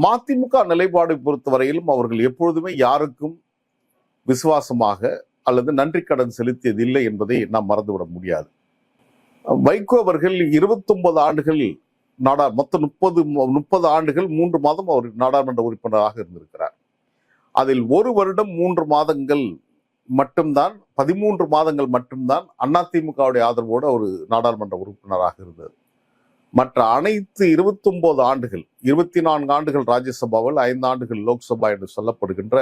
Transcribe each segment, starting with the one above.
மதிமுக நிலைப்பாடு பொறுத்தவரையிலும் அவர்கள் எப்பொழுதுமே யாருக்கும் விசுவாசமாக அல்லது நன்றி கடன் செலுத்தியதில்லை என்பதை நாம் மறந்துவிட முடியாது. வைகோ அவர்கள் 29 ஆண்டுகள் மொத்தம் 30 ஆண்டுகள் 3 மாதம் அவர் நாடாளுமன்ற உறுப்பினராக இருந்திருக்கிறார். அதில் 1 வருடம் 3 மாதங்கள் மட்டும்தான் 13 மாதங்கள் மட்டும்தான் அதிமுகவுடைய ஆதரவோடு அவர் நாடாளுமன்ற உறுப்பினராக இருந்தது. மற்ற அனைத்து 29 ஆண்டுகள் 24 ஆண்டுகள் ராஜ்யசபாவில் 5 ஆண்டுகள் லோக்சபா என்று சொல்லப்படுகின்ற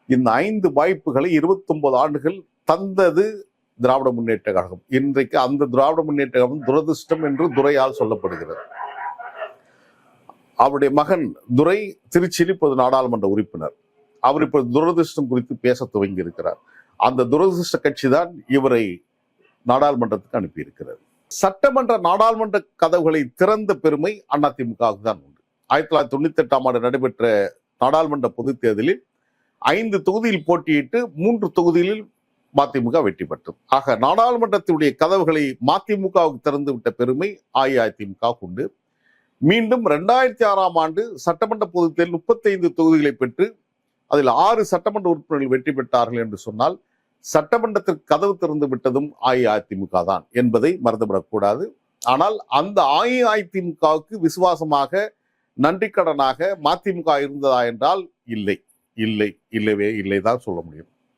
இந்த 5 வாய்ப்புகளை 29 ஆண்டுகள் தந்தது திராவிட முன்னேற்ற கழகம். இன்றைக்கு அந்த திராவிட முன்னேற்ற கழகம் துரதிருஷ்டம் என்று துரையால் சொல்லப்படுகிறது. அவருடைய மகன் துரை திருச்சியில் இப்போது நாடாளுமன்ற உறுப்பினர். அவர் இப்போது துரதிருஷ்டம் குறித்து பேச துவங்கி இருக்கிறார். அந்த துரதிருஷ்ட கட்சி தான் இவரை நாடாளுமன்றத்துக்கு அனுப்பியிருக்கிறது. சட்டமன்ற நாடாளுமன்ற கதவுகளை திறந்த பெருமை அதிமுகவுக்கு தான் உண்டு. 1998 ஆண்டு நடைபெற்ற நாடாளுமன்ற பொதுத் தேர்தலில் 5 தொகுதியில் போட்டியிட்டு 3 தொகுதிகளில் மதிமுக வெற்றி பெற்றது. ஆக நாடாளுமன்றத்தினுடைய கதவுகளை மதிமுகவுக்கு திறந்து விட்ட பெருமை அஇஅதிமுக உண்டு. மீண்டும் 2006 ஆண்டு சட்டமன்ற பொதுத் தேர்தல் 35 தொகுதிகளை பெற்று அதில் 6 சட்டமன்ற உறுப்பினர்கள் வெற்றி பெற்றார்கள் என்று சொன்னால் சட்டமன்றத்திற்கு கதவு திறந்து விட்டதும் அஇஅதிமுக தான் என்பதை மறந்துவிடக்கூடாது. ஆனால் அந்த அஇஅதிமுகவுக்கு விசுவாசமாக நன்றி கடனாக மதிமுக இருந்ததா என்றால் இல்லை, இல்லவே இல்லை தான் சொல்ல முடியும்.